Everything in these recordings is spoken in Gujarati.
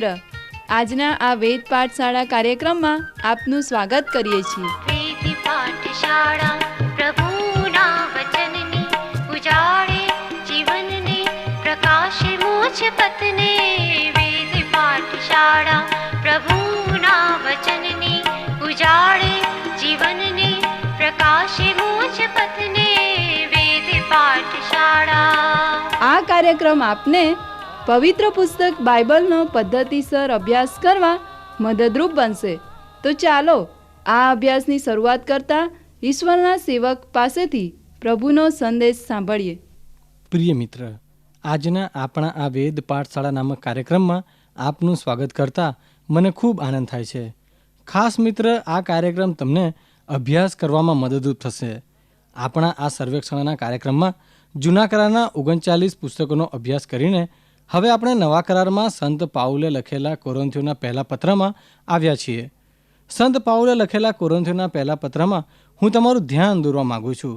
મિત્ર, આજના આ વેદ પાઠશાળા કાર્યક્રમમાં આપનું સ્વાગત કરીએ છીએ. વેદ પાઠશાળા પ્રભુના વચનની ઉજાળે જીવનને પ્રકાશે મોજ પથને. વેદ પાઠશાળા પ્રભુના વચનની ઉજાળે જીવનને પ્રકાશે મોજ પથને. વેદ પાઠશાળા. આ કાર્યક્રમ આપને પવિત્ર પુસ્તક બાઇબલનો પદ્ધતિસર અભ્યાસ કરવા મદદરૂપ બનશે. તો ચાલો આ અભ્યાસની શરૂઆત કરતા ઈશ્વરના સેવક પાસેથી પ્રભુનો સંદેશ સાંભળીએ. પ્રિય મિત્ર, આજના આપણા આ વેદ પાઠશાળા નામક કાર્યક્રમમાં આપનું સ્વાગત કરતા મને ખૂબ આનંદ થાય છે. ખાસ મિત્ર, આ કાર્યક્રમ તમને અભ્યાસ કરવામાં મદદરૂપ થશે. આપણા આ સર્વેક્ષણના કાર્યક્રમમાં જૂના કરારના 39 પુસ્તકોનો અભ્યાસ કરીને હવે આપણે નવા કરારમાં સંત પાઉલે લખેલા કોરિન્થીયોના પહેલા પત્રમાં આવ્યા છીએ. સંત પાઉલે લખેલા કોરિન્થીયોના પહેલા પત્રમાં હું તમારું ધ્યાન દોરવા માગું છું.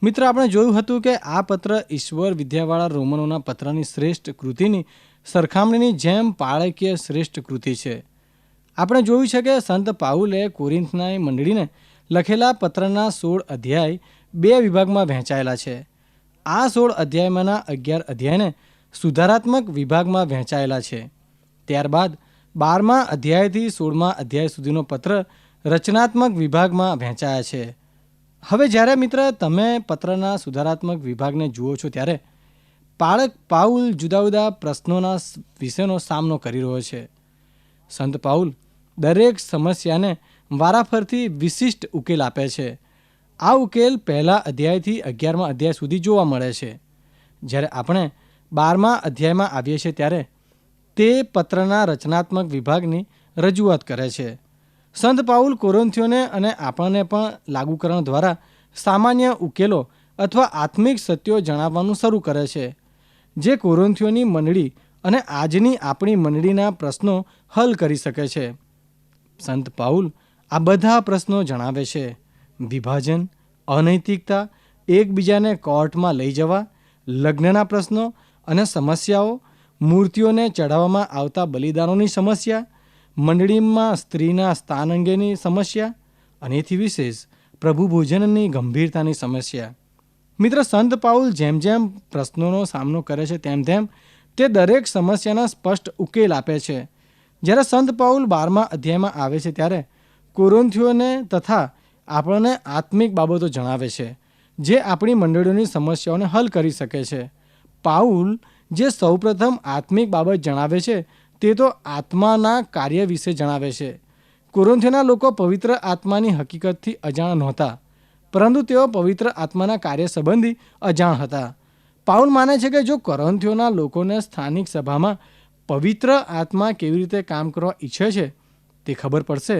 મિત્ર, આપણે જોયું હતું કે આ પત્ર ઈશ્વર વિદ્યાવાળા રોમનોના પત્રની શ્રેષ્ઠ કૃતિની સરખામણીની જેમ પાળકીય શ્રેષ્ઠ કૃતિ છે. આપણે જોયું છે કે સંત પાઉલે કોરિન્થના મંડળીને લખેલા પત્રના 16 અધ્યાય 2 વિભાગમાં વહેંચાયેલા છે. આ 16 અધ્યાયમાંના 11 અધ્યાયને સુધારાત્મક વિભાગમાં વહેંચાયેલા છે. ત્યારબાદ 12મા અધ્યાયથી 16મા અધ્યાય સુધીનો પત્ર રચનાત્મક વિભાગમાં વહેંચાયા છે. હવે જ્યારે મિત્ર તમે પત્રના સુધારાત્મક વિભાગને જુઓ છો ત્યારે પાળક પાઉલ જુદા જુદા પ્રશ્નોના વિષયનો સામનો કરી રહ્યો છે. સંત પાઉલ દરેક સમસ્યાને વારાફરતી વિશિષ્ટ ઉકેલ આપે છે. આ ઉકેલ પહેલા અધ્યાયથી 11મા અધ્યાય સુધી જોવા મળે છે. જ્યારે આપણે 12મા અધ્યાયમાં આવીએ છીએ ત્યારે તે પત્રના રચનાત્મક વિભાગની રજૂઆત કરે છે. સંત પાઉલ કોરિન્થીયોને અને આપણને પણ લાગુકરણ દ્વારા સામાન્ય ઉકેલો અથવા આત્મિક સત્યો જણાવવાનું શરૂ કરે છે, જે કોરિન્થીયોની મંડળી અને આજની આપણી મંડળીના પ્રશ્નો હલ કરી શકે છે. સંત પાઉલ આ બધા પ્રશ્નો જણાવે છે. વિભાજન, અનૈતિકતા, એકબીજાને કોર્ટમાં લઈ જવા, લગ્નના પ્રશ્નો અને સમસ્યાઓ, મૂર્તિઓને ચઢાવવામાં આવતા બલિદાનોની સમસ્યા, મંડળીમાં સ્ત્રીના સ્થાન અંગેની સમસ્યા અને એથી વિશેષ પ્રભુ ભોજનની ગંભીરતાની સમસ્યા. મિત્ર, સંત પાઉલ જેમ જેમ પ્રશ્નોનો સામનો કરે છે તેમ તેમ તે દરેક સમસ્યાના સ્પષ્ટ ઉકેલ આપે છે. જ્યારે સંત પાઉલ 12મા અધ્યાયમાં આવે છે ત્યારે કોરિન્થીયોને તથા આપણને આત્મિક બાબતો જણાવે છે જે આપણી મંડળીઓની સમસ્યાઓને હલ કરી શકે છે. પાઉલ જે સૌપ્રથમ આત્મિક બાબત જણાવે છે તે તો આત્માના કાર્ય વિશે જણાવે છે. કોરિન્થીયોના લોકો પવિત્ર આત્માની હકીકતથી અજાણ નહોતા, પરંતુ તેઓ પવિત્ર આત્માના કાર્ય સંબંધી અજાણ હતા. પાઉલ માને છે કે જો કોરિન્થીયોના લોકોને સ્થાનિક સભામાં પવિત્ર આત્મા કેવી રીતે કામ કરવા ઈચ્છે છે તે ખબર પડશે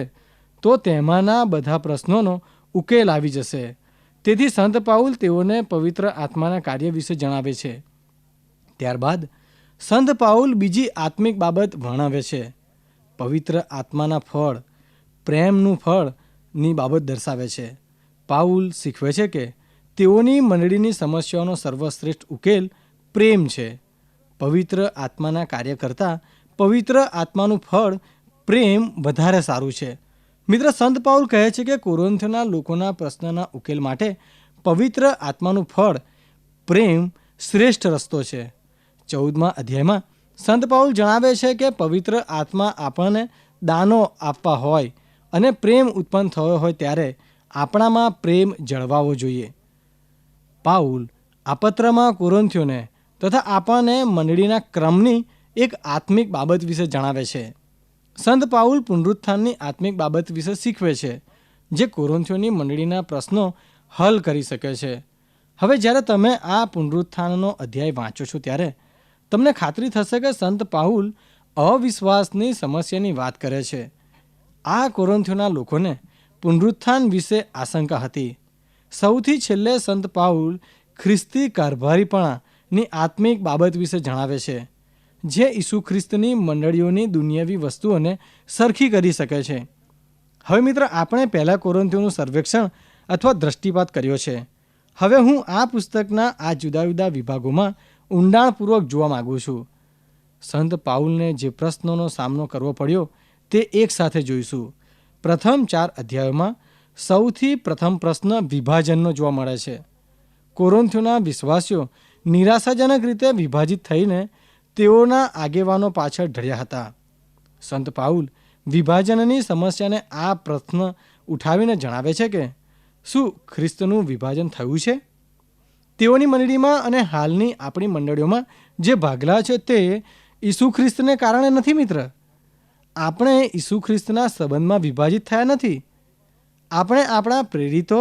તો તેમાંના બધા પ્રશ્નોનો ઉકેલ આવી જશે. તેથી સંત પાઉલ તેઓને પવિત્ર આત્માના કાર્ય વિશે જણાવે છે. ત્યારબાદ સંત પાઉલ બીજી આત્મિક બાબત વર્ણવે છે. પવિત્ર આત્માના ફળ, પ્રેમનું ફળની બાબત દર્શાવે છે. પાઉલ શીખવે છે કે તેઓની મંડળીની સમસ્યાઓનો સર્વશ્રેષ્ઠ ઉકેલ પ્રેમ છે. પવિત્ર આત્માના કાર્ય કરતાં પવિત્ર આત્માનું ફળ પ્રેમ વધારે સારું છે. મિત્ર, સંત પાઉલ કહે છે કે કોરિન્થીયોના લોકોના પ્રશ્નના ઉકેલ માટે પવિત્ર આત્માનું ફળ પ્રેમ શ્રેષ્ઠ રસ્તો છે. 14મા અધ્યાયમાં સંત પાઉલ જણાવે છે કે પવિત્ર આત્મા આપણને દાનો આપવા હોય અને પ્રેમ ઉત્પન્ન થયો હોય ત્યારે આપણામાં પ્રેમ જળવાવો જોઈએ. પાઉલ આ પત્રમાં કોરિન્થીયોને તથા આપણને મંડળીના ક્રમની એક આત્મિક બાબત વિશે જણાવે છે. સંત પાઉલ પુનરુત્થાનની આત્મિક બાબત વિશે શીખવે છે જે કોરિન્થીયોની મંડળીના પ્રશ્નો હલ કરી શકે છે. હવે જ્યારે તમે આ પુનરુત્થાનનો અધ્યાય વાંચો છો ત્યારે તમને ખાતરી થશે કે સંત પાઉલ અવિશ્વાસની સમસ્યાની વાત કરે છે. આ કોરિન્થીયોના લોકોને પુનરુત્થાન વિશે આશંકા હતી. સૌથી છેલ્લે સંત પાઉલ ખ્રિસ્તી કારભારીપણાની આત્મિક બાબત વિશે જણાવે છે જે ઈસુ ખ્રિસ્તની મંડળીઓની દુનિયાવી વસ્તુઓને સરખી કરી શકે છે. હવે મિત્ર, આપણે પહેલા કોરિન્થીયોનું સર્વેક્ષણ અથવા દ્રષ્ટિપાત કર્યો છે. હવે હું આ પુસ્તકના આ જુદા જુદા વિભાગોમાં ઊંડાણપૂર્વક જોવા માગું છું. સંત પાઉલને જે પ્રશ્નોનો સામનો કરવો પડ્યો તે એક સાથે જોઈશું. પ્રથમ 4 અધ્યાયોમાં સૌથી પ્રથમ પ્રશ્ન વિભાજનનો જોવા મળે છે. કોરિન્થીયોના વિશ્વાસીઓ નિરાશાજનક રીતે વિભાજિત થઈને તેઓના આગેવાનો પાછળ ઢળ્યા હતા. સંત પાઉલ વિભાજનની સમસ્યાને આ પ્રશ્ન ઉઠાવીને જણાવે છે કે શું ખ્રિસ્તનું વિભાજન થયું છે? તેઓની મંડળીમાં અને હાલની આપણી મંડળીઓમાં જે ભાગલા છે તે ઈસુ ખ્રિસ્તને કારણે નથી. મિત્ર, આપણે ઈસુ ખ્રિસ્તના સંબંધમાં વિભાજિત થયા નથી. આપણે આપણા પ્રેરિતો,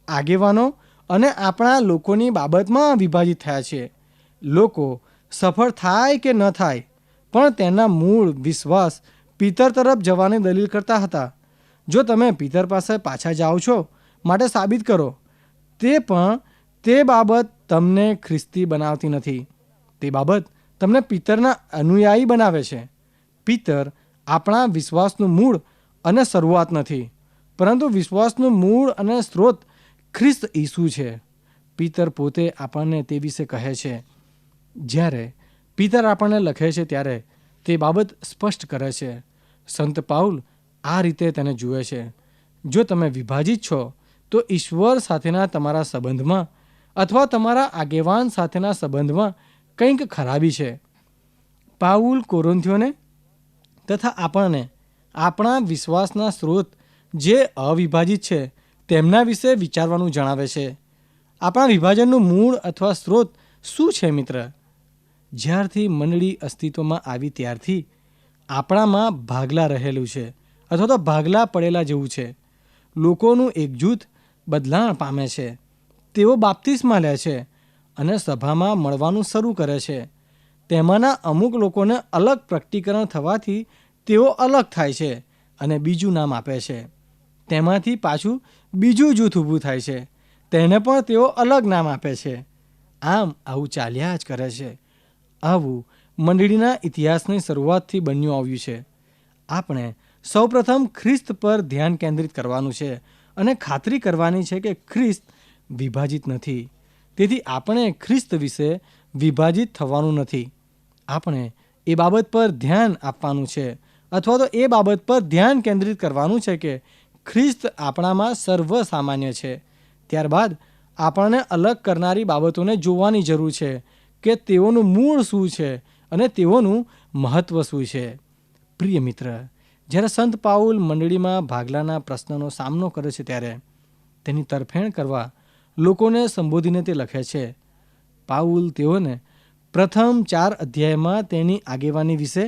આગેવાનો અને આપણા લોકોની બાબતમાં વિભાજિત થયા છીએ. લોકો સફળ થાય કે ન થાય, પણ તેના મૂળ વિશ્વાસ પિતર તરફ જવાની દલીલ કરતા હતા. જો તમે પિતર પાસે પાછા જાઓ છો માટે સાબિત કરો, તે બાબત તમને ખ્રિસ્તી બનાવતી નથી. તે બાબત તમને પિતરના અનુયાયી બનાવે છે. પિતર આપણા વિશ્વાસનું મૂળ અને શરૂઆત નથી, પરંતુ વિશ્વાસનું મૂળ અને સ્ત્રોત ખ્રિસ્ત ઈસુ છે. પિતર પોતે આપણને તે વિશે કહે છે. જ્યારે પિતર આપણને લખે છે ત્યારે તે બાબત સ્પષ્ટ કરે છે. સંત પાઉલ આ રીતે તેને જુએ છે. જો તમે વિભાજિત છો તો ઈશ્વર સાથેના તમારા સંબંધમાં અથવા તમારા આગેવાન સાથેના સંબંધમાં કંઈક ખરાબી છે. પાઉલ કોરિન્થીયોને તથા આપણને આપણા વિશ્વાસના સ્ત્રોત જે અવિભાજિત છે તેમના વિશે વિચારવાનું જણાવે છે. આપણા વિભાજનનું મૂળ અથવા સ્ત્રોત શું છે? મિત્ર, જ્યારથી મંડળી અસ્તિત્વમાં આવી ત્યારથી આપણામાં ભાગલા રહેલું છે અથવા તો ભાગલા પડેલા જેવું છે. લોકોનું એક જૂથ બદલાણ પામે છે. તેઓ બાપ્તિસ્મા લે છે અને સભામાં મળવાનું શરૂ કરે છે. તેમાંના અમુક લોકોને અલગ પ્રકટીકરણ થવાથી તેઓ અલગ થાય છે અને બીજું નામ આપે છે. તેમાંથી પાછું બીજું જૂથ ઊભું થાય છે, તેને પણ તેઓ અલગ નામ આપે છે. આમ આવું ચાલ્યા જ કરે છે. આવું મંડળીના ઇતિહાસની શરૂઆતથી બન્યું આવ્યું છે. આપણે સૌપ્રથમ ખ્રિસ્ત પર ધ્યાન કેન્દ્રિત કરવાનું છે અને ખાતરી કરવાની છે કે ખ્રિસ્ત વિભાજિત નથી. તેથી આપણે ખ્રિસ્ત વિશે વિભાજિત થવાનું નથી. આપણે એ બાબત પર ધ્યાન આપવાનું છે અથવા તો એ બાબત પર ધ્યાન કેન્દ્રિત કરવાનું છે કે ખ્રિસ્ત આપણામાં સર્વસામાન્ય છે. ત્યારબાદ આપણને અલગ કરનારી બાબતોને જોવાની જરૂર છે કે તેઓનું મૂળ શું છે અને તેઓનું મહત્ત્વ શું છે. પ્રિય મિત્ર, જ્યારે સંત પાઉલ મંડળીમાં ભાગલાના પ્રશ્નનો સામનો કરે છે ત્યારે તેની તરફેણ કરવા લોકોને સંબોધીને તે લખે છે. પાઉલ તેઓને પ્રથમ 4 અધ્યાયમાં તેની આગેવાની વિશે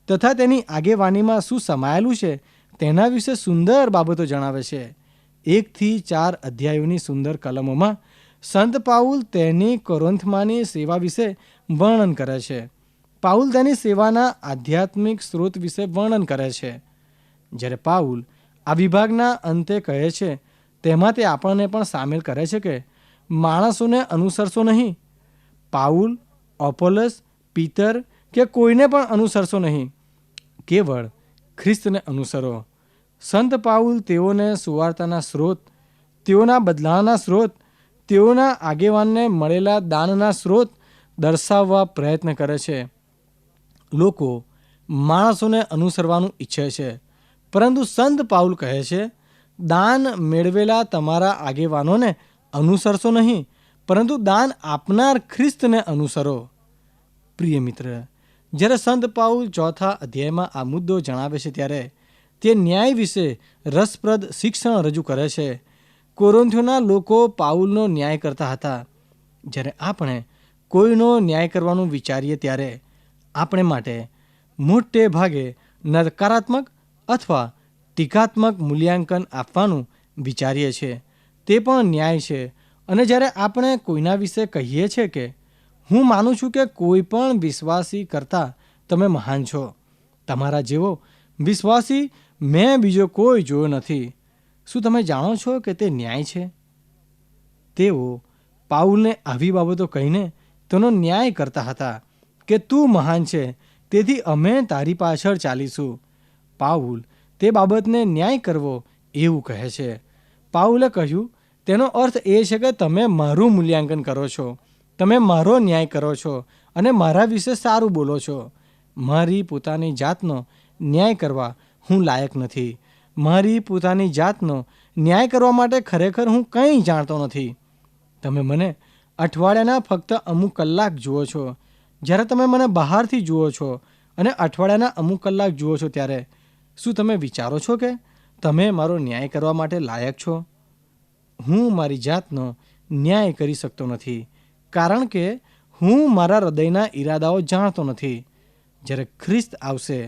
તથા તેની આગેવાનીમાં શું સમાયેલું છે તેના વિશે સુંદર બાબતો જણાવે છે. 1 થી 4 અધ્યાયોની સુંદર કલમોમાં સંત પાઉલ તેની કોરિન્થમાંની સેવા વિશે વર્ણન કરે છે. પાઉલ તેની સેવાના આધ્યાત્મિક સ્ત્રોત વિશે વર્ણન કરે છે. જ્યારે પાઉલ આ વિભાગના અંતે કહે છે તેમાં તે આપણને પણ સામેલ કરે છે કે માણસોને અનુસરશો નહીં. પાઉલ, અપોલોસ, પિતર કે કોઈને પણ અનુસરશો નહીં, કેવળ ખ્રિસ્તને અનુસરો. સંત પાઉલ તેઓને સુવાર્તાના સ્ત્રોત, તેઓના બદલાના સ્ત્રોત, તેઓના આગેવાનને મળેલા દાનના સ્ત્રોત દર્શાવવા પ્રયત્ન કરે છે. લોકો માણસોને અનુસરવાનું ઈચ્છે છે, પરંતુ સંત પાઉલ કહે છે દાન મેળવેલા તમારા આગેવાનોને અનુસરશો નહીં, પરંતુ દાન આપનાર ખ્રિસ્તને અનુસરો. પ્રિય મિત્ર, જ્યારે સંત પાઉલ 4થા અધ્યાયમાં આ મુદ્દો જણાવે છે ત્યારે તે ન્યાય વિશે રસપ્રદ શિક્ષણ રજૂ કરે છે. કોરિન્થીયોના લોકો પાઉલનો ન્યાય કરતા હતા. જ્યારે આપણે કોઈનો ન્યાય કરવાનું વિચારીએ ત્યારે આપણે માટે મોટે ભાગે નકારાત્મક અથવા ટીકાત્મક મૂલ્યાંકન આપવાનું વિચારીએ છીએ. તે પણ ન્યાય છે. અને જ્યારે આપણે કોઈના વિશે કહીએ છીએ કે હું માનું છું કે કોઈ પણ વિશ્વાસી કરતાં તમે મહાન છો, તમારા જેવો વિશ્વાસી મેં બીજો કોઈ જોયો નથી, શું તમે જાણો છો કે તે ન્યાય છે? તેઓ પાઉલને આવી બાબતો કહીને તેનો ન્યાય કરતા હતા કે તું મહાન છે, તેથી અમે તારી પાછળ ચાલીશું. પાઉલ તે બાબતને ન્યાય કરવો એવું કહે છે. પાઉલે કહ્યું તેનો અર્થ એ છે કે તમે મારું મૂલ્યાંકન કરો છો, તમે મારો ન્યાય કરો છો અને મારા વિશે સારું બોલો છો. મારી પોતાની જાતનો ન્યાય કરવા હું લાયક નથી. મારી પોતાની જાતનો ન્યાય કરવા માટે ખરેખર હું કંઈ જાણતો નથી. તમે મને અઠવાડિયાના ફક્ત અમુક કલાક જુઓ છો. જ્યારે તમે મને બહારથી જુઓ છો અને અઠવાડિયાના અમુક કલાક જુઓ છો ત્યારે શું તમે વિચારો છો કે તમે મારો ન્યાય કરવા માટે લાયક છો? હું મારી જાતનો ન્યાય કરી શકતો નથી, કારણ કે હું મારા હૃદયના ઈરાદાઓ જાણતો નથી. જ્યારે ખ્રિસ્ત આવશે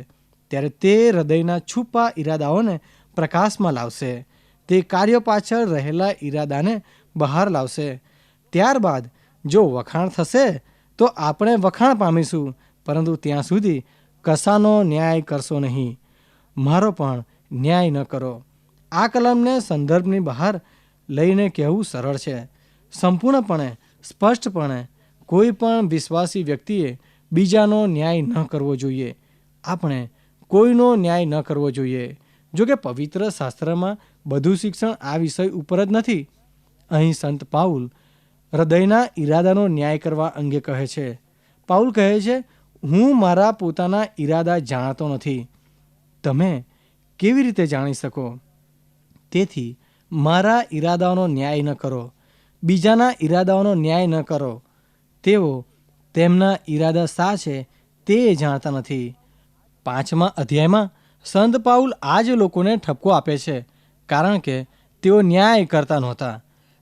ત્યારે તે હૃદયના છુપા ઈરાદાઓને પ્રકાશમાં લાવશે. તે કાર્યો પાછળ રહેલા ઈરાદાને બહાર લાવશે. ત્યારબાદ જો વખાણ થશે તો આપણે વખાણ પામીશું, પરંતુ ત્યાં સુધી કશાનો ન્યાય કરશો નહીં. મારો પણ ન્યાય ન કરો. આ કલમને સંદર્ભની બહાર લઈને કહેવું સરળ છે. સંપૂર્ણપણે સ્પષ્ટપણે કોઈ પણ વિશ્વાસી વ્યક્તિએ બીજાનો ન્યાય ન કરવો જોઈએ. આપણે કોઈનો ન્યાય ન કરવો જોઈએ. જો કે પવિત્ર શાસ્ત્રમાં બધું શિક્ષણ આ વિષય ઉપર જ નથી. અહીં સંત પાઉલ હૃદયના ઈરાદાનો ન્યાય કરવા અંગે કહે છે. પાઉલ કહે છે, હું મારા પોતાના ઈરાદા જાણતો નથી. તમે કેવી રીતે જાણી શકો? તેથી મારા ઈરાદાઓનો ન્યાય ન કરો. બીજાના ઈરાદાઓનો ન્યાય ન કરો. તેઓ તેમના ઈરાદા શા છે તે જાણતા નથી. 5મા અધ્યાયમાં સંત પાઉલ આ જ લોકોને ઠપકો આપે છે, કારણ કે તેઓ ન્યાય કરતા નહોતા.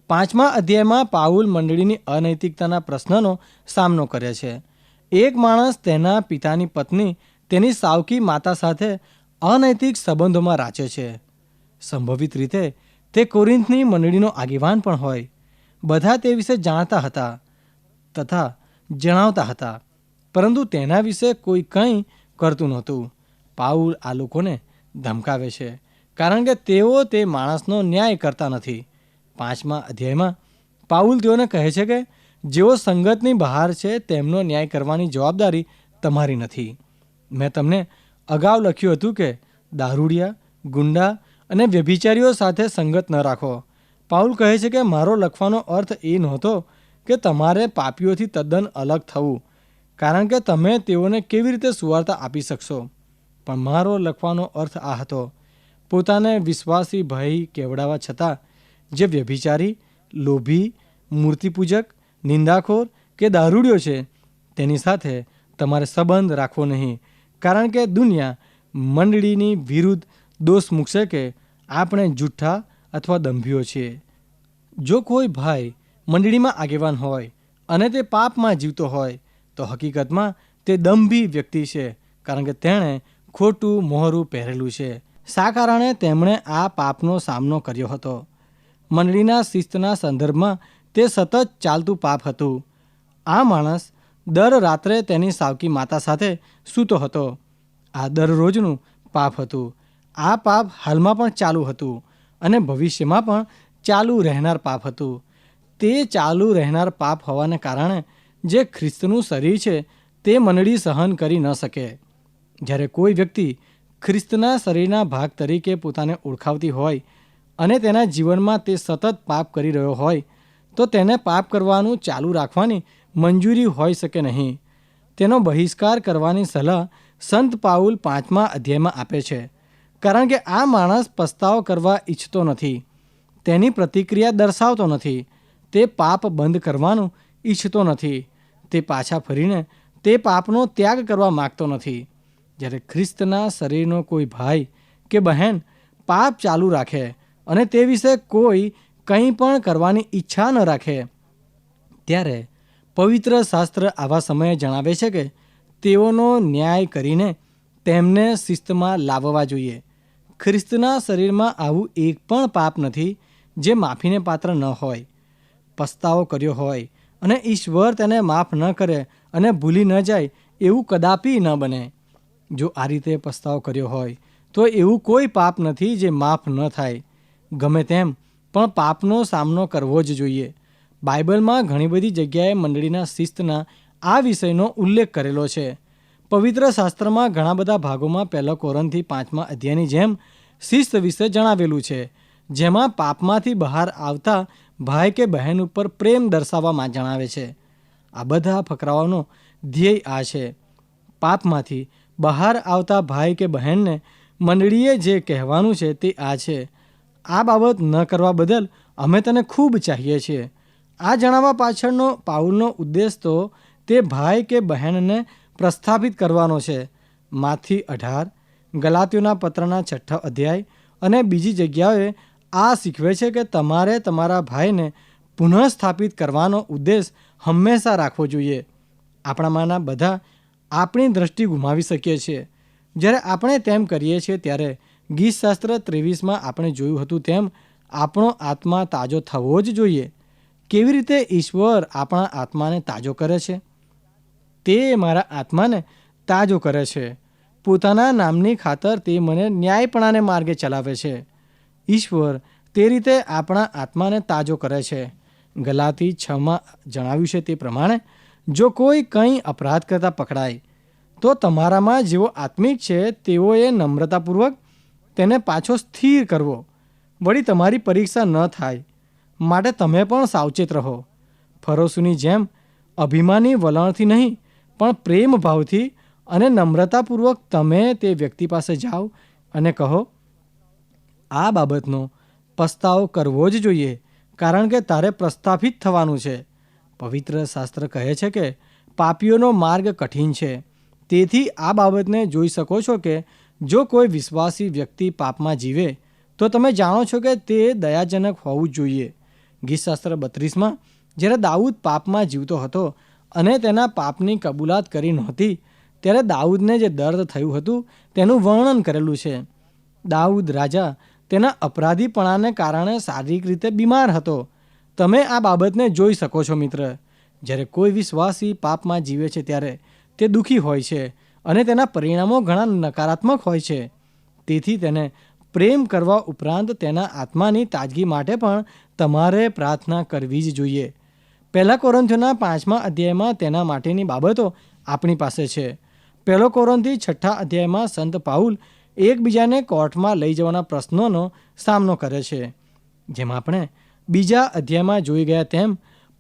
5મા અધ્યાયમાં પાઉલ મંડળીની અનૈતિકતાના પ્રશ્નનો સામનો કરે છે. એક માણસ તેના પિતાની પત્ની તેની સાવકી માતા સાથે અનૈતિક સંબંધોમાં રાચે છે. સંભવિત રીતે તે કોરિન્થની મંડળીનો આગેવાન પણ હોય. બધા તે વિશે જાણતા હતા તથા જણાવતા હતા, પરંતુ તેના વિશે કોઈ કંઈ કરતું નહોતું. પાઉલ આ લોકોને ધમકાવે છે, કારણ કે તેઓ તે માણસનો ન્યાય કરતા નથી. 5મા અધ્યાયમાં પાઉલ તેઓને કહે છે કે જેઓ સંગતની બહાર છે તેમનો ન્યાય કરવાની જવાબદારી તમારી નથી. મેં તમને અગાઉ લખ્યું હતું કે દારૂડિયા, ગુંડા અને વ્યભિચારીઓ સાથે સંગત ન રાખો. પાઉલ કહે છે કે મારો લખવાનો અર્થ એ નહોતો કે તમારે પાપીઓથી તદ્દન અલગ થવું, કારણ કે તમે તેઓને કેવી રીતે સુવાર્તા આપી શકશો. પણ મારો લખવાનો અર્થ આ હતો, પોતાને વિશ્વાસી ભાઈ કેવડાવવા છતાં જે વ્યભિચારી, લોભી, મૂર્તિપૂજક, નિંદાખોર કે દારૂડિયો છે તેની સાથે તમારે સંબંધ રાખવો નહીં, કારણ કે દુનિયા મંડળીની વિરુદ્ધ દોષ મૂકશે કે આપણે જૂઠ્ઠા અથવા દંભીઓ છીએ. જો કોઈ ભાઈ મંડળીમાં આગેવાન હોય અને તે પાપમાં જીવતો હોય તો હકીકતમાં તે દંભી વ્યક્તિ છે, કારણ કે તેણે ખોટું મોહરું પહેરેલું છે. શા કારણે તેમણે આ પાપનો સામનો કર્યો હતો? મંડળીના શિસ્તના સંદર્ભમાં તે સતત ચાલતું પાપ હતું. આ માણસ દર રાત્રે તેની સાવકી માતા સાથે સૂતો હતો. આ દરરોજનું પાપ હતું. આ પાપ હાલમાં પણ ચાલુ હતું અને ભવિષ્યમાં પણ ચાલુ રહેનાર પાપ હતું. તે ચાલુ રહેનાર પાપ હોવાને કારણે જે ખ્રિસ્તનું શરીર છે તે મંડળી સહન કરી ન શકે. જ્યારે કોઈ વ્યક્તિ ખ્રિસ્તના શરીરના ભાગ તરીકે પોતાને ઓળખાવતી હોય અને તેના જીવનમાં તે સતત પાપ કરી રહ્યો હોય તો તેને પાપ કરવાનું ચાલુ રાખવાની મંજૂરી હોઈ શકે નહીં. તેનો બહિષ્કાર કરવાની સલાહ સંત પાઉલ 5મા અધ્યાયમાં આપે છે, કારણ કે આ માણસ પસ્તાવો કરવા ઈચ્છતો નથી. તેની પ્રતિક્રિયા દર્શાવતો નથી. તે પાપ બંધ કરવાનું ઈચ્છતો નથી. તે પાછા ફરીને તે પાપનો ત્યાગ કરવા માગતો નથી. જ્યારે ખ્રિસ્તના શરીરનો કોઈ ભાઈ કે બહેન પાપ ચાલુ રાખે અને તે વિશે કોઈ કંઈ પણ કરવાની ઈચ્છા ન રાખે, ત્યારે પવિત્ર શાસ્ત્ર આવા સમયે જણાવે છે કે તેઓનો ન્યાય કરીને તેમને શિસ્તમાં લાવવા જોઈએ. ખ્રિસ્તના શરીરમાં આવું એક પણ પાપ નથી જે માફીને પાત્ર ન હોય. પસ્તાવો કર્યો હોય અને ઈશ્વર તેને માફ ન કરે અને ભૂલી ન જાય એવું કદાપી ન બને. જો આ રીતે પસ્તાવો કર્યો હોય તો એવું કોઈ પાપ નથી જે માફ ન થાય. ગમે તેમ પણ પાપનો સામનો કરવો જ જોઈએ. બાઇબલમાં ઘણી બધી જગ્યાએ મંડળીના શિસ્તના આ વિષયનો ઉલ્લેખ કરેલો છે. પવિત્ર શાસ્ત્રમાં ઘણા બધા ભાગોમાં 1 કોરિન્થી 5મા અધ્યાયની જેમ શિસ્ત વિશે જણાવેલું છે, જેમાં પાપમાંથી બહાર આવતા ભાઈ કે બહેન ઉપર પ્રેમ દર્શાવવામાં જણાવે છે. આ બધા ફકરાઓનો ધ્યેય આ છે, પાપમાંથી બહાર આવતા ભાઈ કે બહેનને મંડળીએ જે કહેવાનું છે તે આ છે: આ બાબત ન કરવા બદલ અમે તને ખૂબ ચાહીએ છીએ. આ જણાવવા પાછળનો પાઉલનો ઉદ્દેશ તો તે ભાઈ કે બહેનને પ્રસ્થાપિત કરવાનો છે. માથી 18, ગલાતીઓના પત્રના 6 અધ્યાય અને બીજી જગ્યાએ આ શીખવે છે કે તમારે તમારા ભાઈને પુનઃસ્થાપિત કરવાનો ઉદ્દેશ હંમેશા રાખવો જોઈએ. આપણામાંના બધા આપણી દ્રષ્ટિ ગુમાવી શકીએ છીએ. જ્યારે આપણે તેમ કરીએ છીએ ત્યારે ગીતશાસ્ત્ર 23માં આપણે જોયું હતું તેમ આપણો આત્મા તાજો થવો જ જોઈએ. કેવી રીતે ઈશ્વર આપણા આત્માને તાજો કરે છે? તે મારા આત્માને તાજો કરે છે. પોતાના નામની ખાતર તે મને ન્યાયપણાને માર્ગે ચલાવે છે. ઈશ્વર તે રીતે આપણા આત્માને તાજો કરે છે. ગલાતી 6માં જણાવ્યું છે તે પ્રમાણે, જો કોઈ કંઈ અપરાધ કરતા પકડાય તો તમારામાં જેઓ આત્મિક છે તેઓએ નમ્રતાપૂર્વક તેને પાછો સ્થિર કરવો. વળી તમારી પરીક્ષા ન થાય માટે તમે પણ સાવચેત રહો. ફરોશની જેમ અભિમાની વલણથી નહીં, પણ પ્રેમ ભાવથી અને નમ્રતાપૂર્વક તમે તે વ્યક્તિ પાસે જાઓ અને કહો, આ બાબતનો પસ્તાવો કરવો જ જોઈએ, કારણ કે તારે પ્રસ્થાપિત થવાનું છે. પવિત્ર શાસ્ત્ર કહે છે કે પાપીઓનો માર્ગ કઠિન છે. તેથી આ બાબતને જોઈ શકો છો કે જો કોઈ વિશ્વાસી વ્યક્તિ પાપમાં જીવે તો તમે જાણો છો કે તે દયાજનક હોવું જ જોઈએ. ગીતશાસ્ત્ર 32માં જ્યારે દાઉદ પાપમાં જીવતો હતો અને તેના પાપની કબૂલાત કરી નહોતી, ત્યારે દાઉદને જે દર્દ થયું હતું તેનું વર્ણન કરેલું છે. દાઉદ રાજા તેના અપરાધીપણાને કારણે શારીરિક રીતે બીમાર હતો. તમે આ બાબતને જોઈ શકો છો મિત્ર. જ્યારે કોઈ વિશ્વાસી પાપમાં જીવે છે ત્યારે તે દુઃખી હોય છે અને તેના પરિણામો ઘણા નકારાત્મક હોય છે. તેથી તેને પ્રેમ કરવા ઉપરાંત તેના આત્માની તાજગી માટે પણ તમારે પ્રાર્થના કરવી જ જોઈએ. 1 કોરિન્થીયોના 5મા અધ્યાયમાં તેના માટેની બાબતો આપણી પાસે છે. 1 કોરિન્થી 6 અધ્યાયમાં સંત પાઉલ એકબીજાને કોર્ટમાં લઈ જવાના પ્રશ્નોનો સામનો કરે છે. જેમ આપણે બીજા અધ્યાયમાં જોઈ ગયા તેમ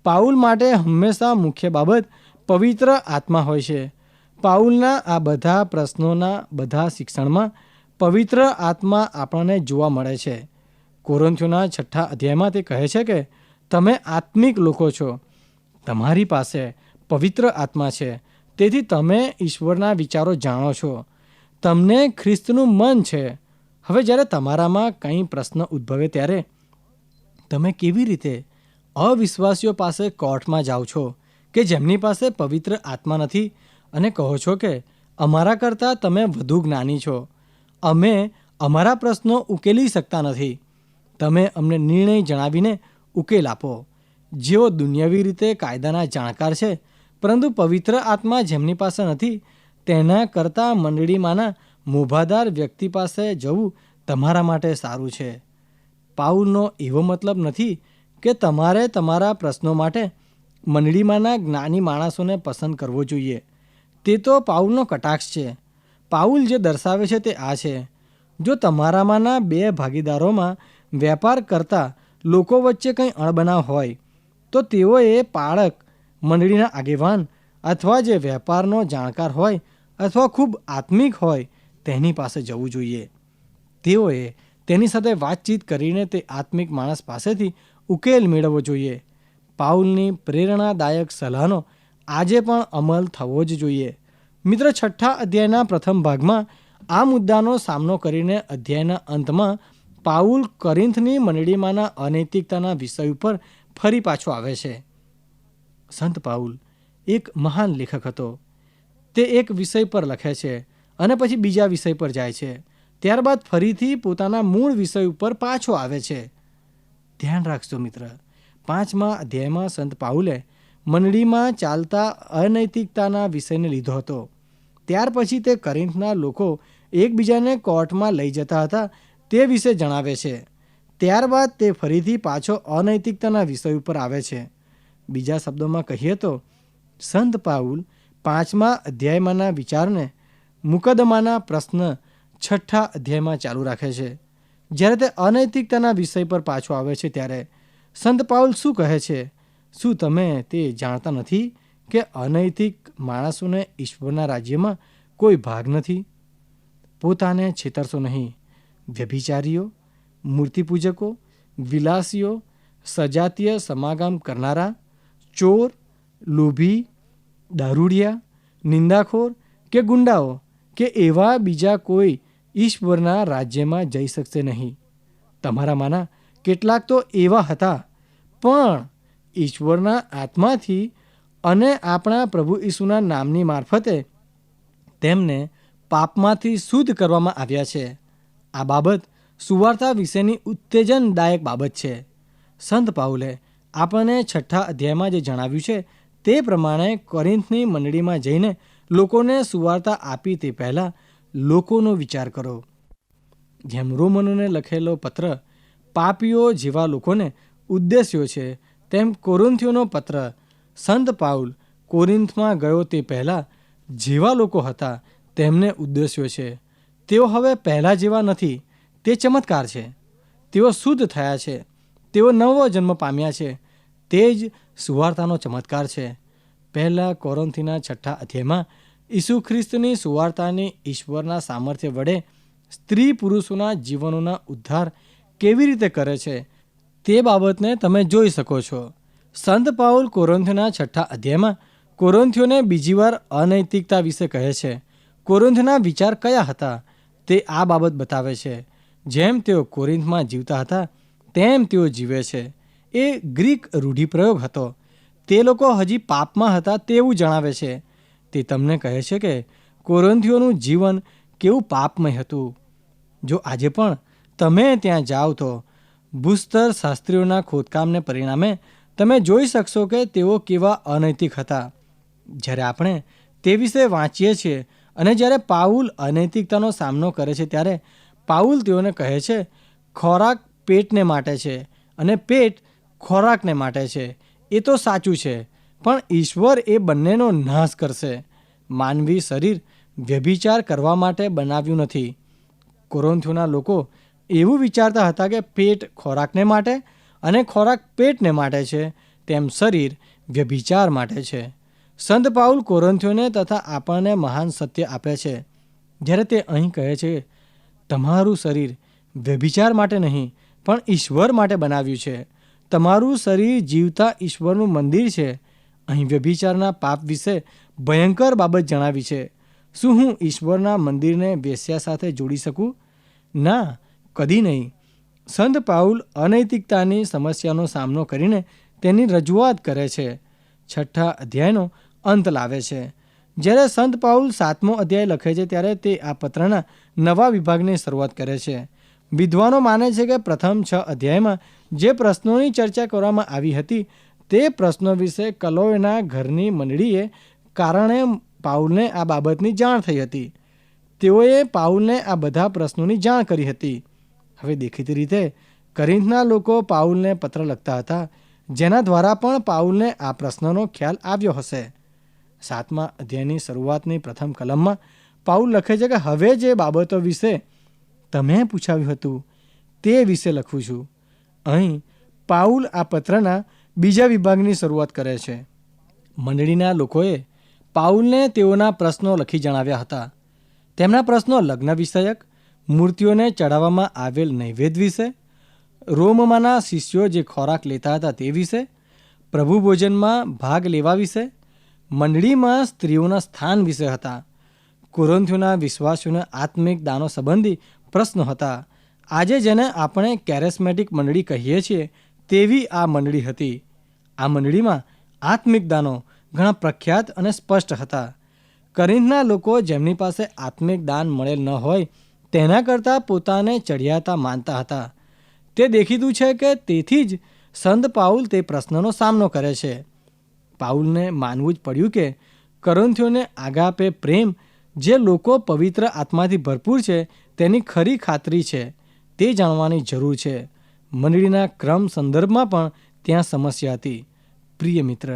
પાઉલ માટે હંમેશા મુખ્ય બાબત પવિત્ર આત્મા હોય છે. પાઉલના આ બધા પ્રશ્નોના બધા શિક્ષણમાં પવિત્ર આત્મા આપણને જોવા મળે છે. કોરિન્થીયોના 6 અધ્યાયમાં તે કહે છે કે તમે આત્મિક લોકો છો, તમારી પાસે પવિત્ર આત્મા છે, તેથી તમે ઈશ્વરના વિચારો જાણો છો, તમને ખ્રિસ્તનું મન છે. હવે જ્યારે તમારામાં કંઈ પ્રશ્ન ઉદ્ભવે ત્યારે તમે કેવી રીતે અવિશ્વાસીઓ પાસે કોર્ટમાં જાઓ છો કે જેમની પાસે પવિત્ર આત્મા નથી અને કહો છો કે અમારા કરતાં તમે વધુ જ્ઞાની છો, અમે અમારા પ્રશ્નો ઉકેલી શકતા નથી, તમે અમને નિર્ણય જણાવીને ઉકેલ આપો. જેઓ દુનિયાવી રીતે કાયદાના જાણકાર છે પરંતુ પવિત્ર આત્મા જેમની પાસે નથી, તેના કરતાં મંડળીમાંના મોભાદાર વ્યક્તિ પાસે જવું તમારા માટે સારું છે. પાઉલનો એવો મતલબ નથી કે તમારે તમારા પ્રશ્નો માટે મંડળીમાંના જ્ઞાની માણસોને પસંદ કરવો જોઈએ. તે તો પાઉલનો કટાક્ષ છે. પાઉલ જે દર્શાવે છે તે આ છે: જો તમારામાંના 2 ભાગીદારોમાં વેપાર કરતા લોકો વચ્ચે કંઈ અણબનાવ હોય તો તેઓએ પાળક, મંડળીના આગેવાન અથવા જે વેપારનો જાણકાર હોય અથવા ખૂબ આત્મિક હોય તેની પાસે જવું જોઈએ. તેઓએ તેની સાથે વાતચીત કરીને તે આત્મિક માણસ પાસેથી ઉકેલ મેળવવો જોઈએ. પાઉલની પ્રેરણાદાયક સલાહનો આજે પણ અમલ થવો જ જોઈએ. મિત્ર, 6 અધ્યાયના પ્રથમ ભાગમાં આ મુદ્દાનો સામનો કરીને અધ્યાયના અંતમાં પાઉલ કોરિન્થની મંડળીમાંના અનૈતિકતાના વિષય ઉપર ફરી પાછો આવે છે. સંત પાઉલ એક મહાન લેખક હતો. તે એક વિષય પર લખે છે અને પછી બીજા વિષય પર જાય છે, ત્યારબાદ ફરીથી પોતાના મૂળ વિષય ઉપર પાછો આવે છે. ધ્યાન રાખજો મિત્ર, 5મા અધ્યાયમાં સંત પાઉલે મંડળીમાં ચાલતા અનૈતિકતાના વિષયને લીધો હતો. ત્યાર પછી તે કોરિન્થના લોકો એકબીજાને કોર્ટમાં લઈ જતા હતા તે વિશે જણાવે છે. ત્યારબાદ તે ફરીથી પાછો અનૈતિકતાના વિષય ઉપર આવે છે. બીજા શબ્દોમાં કહીએ તો સંત પાઉલ 5મા અધ્યાયમાંના વિચારને મુકદ્દમાના પ્રશ્ન 6 અધ્યાયમાં ચાલુ રાખે છે. જ્યારે તે અનૈતિકતાના વિષય પર પાછો આવે છે ત્યારે સંત પાઉલ શું કહે છે? શું તમે તે જાણતા નથી કે અનૈતિક માણસોને ઈશ્વરના રાજ્યમાં કોઈ ભાગ નથી? પોતાને છેતરશો નહીં. વ્યભિચારીઓ, મૂર્તિપૂજકો, વિલાસીઓ, સજાતીય સમાગમ કરનારા, ચોર, લોભી, દારૂડિયા, નિંદાખોર કે ગુંડાઓ કે એવા બીજા કોઈ ઈશ્વરના રાજ્યમાં જઈ શકશે નહીં. તમારામાંના કેટલાક તો એવા હતા, પણ ઈશ્વરના આત્માથી અને આપણા પ્રભુ ઈસુના નામની મારફતે તેમને પાપમાંથી શુદ્ધ કરવામાં આવ્યા છે. આ બાબત સુવાર્તા વિશેની ઉત્તેજનદાયક બાબત છે. સંત પાઉલે આપણને 6 અધ્યાયમાં જે જણાવ્યું છે તે પ્રમાણે કોરિન્થની મંડળીમાં જઈને લોકોને સુવાર્તા આપી તે પહેલાં લોકોનો વિચાર કરો. જેમ રોમનોને લખેલો પત્ર પાપીઓ જેવા લોકોને ઉદ્દેશ્યો છે, તેમ કોરિન્થીઓનો પત્ર સંત પાઉલ કોરિન્થમાં ગયો તે પહેલાં જેવા લોકો હતા તેમને ઉદ્દેશ્યો છે. તેઓ હવે પહેલાં જેવા નથી. તે ચમત્કાર છે. તેઓ શુદ્ધ થયા છે. તેઓ નવો જન્મ પામ્યા છે. તે જ સુવાર્તાનો ચમત્કાર છે. પહેલા કોરિન્થીના 6 અધ્યાયમાં ઈસુ ખ્રિસ્તની સુવાર્તાની ઈશ્વરના સામર્થ્ય વડે સ્ત્રી પુરુષોના જીવનોના ઉદ્ધાર કેવી રીતે કરે છે તે બાબતને તમે જોઈ શકો છો. સંત પાઉલ કોરિન્થના 6 અધ્યાયમાં કોરિન્થીઓને બીજી વાર અનૈતિકતા વિશે કહે છે. કોરિન્થના વિચાર કયા હતા તે આ બાબત બતાવે છે. જેમ તેઓ કોરિન્થમાં જીવતા હતા તેમ તેઓ જીવે છે. એ ગ્રીક રૂઢિપ્રયોગ હતો. તે લોકો હજી પાપમાં હતા તેવું જણાવે છે. તે તમને કહે છે કે કોરિન્થીઓનું જીવન કેવું પાપમય હતું. જો આજે પણ તમે ત્યાં જાઓ તો ભૂસ્તર શાસ્ત્રીઓના ખોદકામને પરિણામે તમે જોઈ શકશો કે તેઓ કેવા અનૈતિક હતા. જ્યારે આપણે તે વિશે વાંચીએ છીએ અને જ્યારે પાઉલ અનૈતિકતાનો સામનો કરે છે ત્યારે પાઉલ તેઓને કહે છે ખોરાક પેટને માટે છે અને પેટ ખોરાકને માટે છે. એ તો સાચું છે, પણ ઈશ્વર એ બંનેનો નાશ કરશે. માનવી શરીર વ્યભિચાર કરવા માટે બનાવ્યું નથી. કોરિન્થીઓના લોકો એવું વિચારતા હતા કે પેટ ખોરાકને માટે અને ખોરાક પેટને માટે છે, તેમ શરીર વ્યભિચાર માટે છે. સંત પાઉલ કોરિન્થીઓને તથા આપણને મહાન સત્ય આપે છે જ્યારે તે અહીં કહે છે તમારું શરીર વ્યભિચાર માટે નહીં પણ ઈશ્વર માટે બનાવ્યું છે. તમારું શરીર જીવતા ઈશ્વરનું મંદિર છે. અહીં વ્યભિચારના પાપ વિશે ભયંકર બાબત જણાવી છે. શું હું ઈશ્વરના મંદિરને વેશ્યા સાથે જોડી શકું? ના, કદી નહીં. સંત પાઉલ અનૈતિકતાની સમસ્યાનો સામનો કરીને તેની રજૂઆત કરે છે. 6 અધ્યાયનો અંત લાવે છે. જ્યારે સંત પાઉલ 7મો અધ્યાય લખે છે ત્યારે તે આ પત્રના નવા વિભાગની શરૂઆત કરે છે. વિદ્વાનો માને છે કે પ્રથમ 6 અધ્યાયમાં જે પ્રશ્નોની ચર્ચા કરવામાં આવી હતી તે પ્રશ્નો વિશે કલોયના ઘરની મંડળીએ કારણે પાઉલને આ બાબતની જાણ થઈ હતી. તેઓએ પાઉલને આ બધા પ્રશ્નોની જાણ કરી હતી. હવે દેખીતી રીતે કોરિન્થના લોકો પાઉલને પત્ર લખતા હતા, જેના દ્વારા પણ પાઉલને આ પ્રશ્નનો ખ્યાલ આવ્યો હશે. 7મા અધ્યાયની શરૂઆતની પ્રથમ કલમમાં પાઉલ લખે છે કે હવે જે બાબતો વિશે તમે પૂછાવ્યું હતું તે વિશે લખું છું. અહીં પાઉલ આ પત્રના બીજા વિભાગની શરૂઆત કરે છે. મંડળીના લોકોએ પાઉલને તેઓના પ્રશ્નો લખી જણાવ્યા હતા. તેમના પ્રશ્નો લગ્ન વિષયક, મૂર્તિઓને ચડાવવામાં આવેલ નૈવેદ્ય વિશે, રોમમાંના શિષ્યો જે ખોરાક લેતા હતા તે વિશે, પ્રભુ ભોજનમાં ભાગ લેવા વિશે, મંડળીમાં સ્ત્રીઓના સ્થાન વિશે હતા. કોરિન્થીઓના વિશ્વાસીઓના આત્મિક દાનો સંબંધી પ્રશ્નો હતા. આજે જેને આપણે કેરેસ્મેટિક મંડળી કહીએ છીએ તેવી આ મંડળી હતી. આ મંડળીમાં આત્મિક દાનો ઘણા પ્રખ્યાત અને સ્પષ્ટ હતા. કોરિન્થના લોકો જેમની પાસે આત્મિક દાન મળેલ ન હોય તેના કરતાં પોતાને ચઢિયાતા માનતા હતા. તે દેખીતું છે કે તેથી જ સંત પાઉલ તે પ્રશ્નનો સામનો કરે છે. પાઉલને માનવું જ પડ્યું કે કોરિન્થીઓને આગાપે પ્રેમ જે લોકો પવિત્ર આત્માથી ભરપૂર છે તેની ખરી ખાતરી છે તે જાણવાની જરૂર છે. મંડળીના ક્રમ સંદર્ભમાં પણ ત્યાં સમસ્યા હતી. પ્રિય મિત્ર,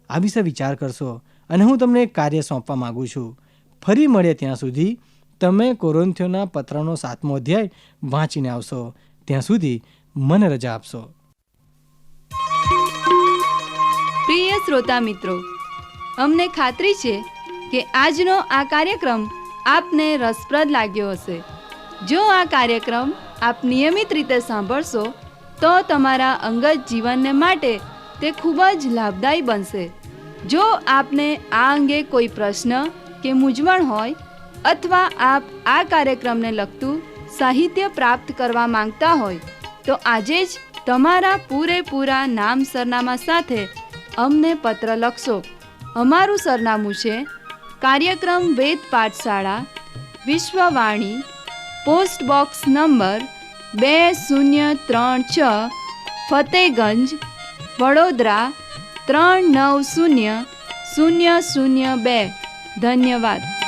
આ વિશે વિચાર કરશો અને હું તમને એક કાર્ય સોંપવા માગું છું. ફરી મળે ત્યાં સુધી તમે કોરિન્થીઓના પત્રનો 7મો અધ્યાય વાંચીને આવશો. ત્યાં સુધી મને રજા આપશો. પ્રિય શ્રોતા મિત્રો, અમને ખાતરી છે કે આજનો આ કાર્યક્રમ આપને રસપ્રદ લાગ્યો હશે. જો આ કાર્યક્રમ આપ નિયમિત રીતે સાંભળશો તો તમારા અંગત જીવનને માટે તે ખૂબ જ લાભદાયી બનશે. જો આપને આ અંગે કોઈ પ્રશ્ન કે મૂંઝવણ હોય અથવા આપ આ કાર્યક્રમને લગતું સાહિત્ય પ્રાપ્ત કરવા માંગતા હોય તો આજે જ તમારા પૂરેપૂરા નામ સરનામા સાથે અમને પત્ર લખશો. અમારું સરનામું છે કાર્યક્રમ Ved Pathshala, Vishwavani, post box number 2036, Fatehganj, Vadodara 390002. ધન્યવાદ.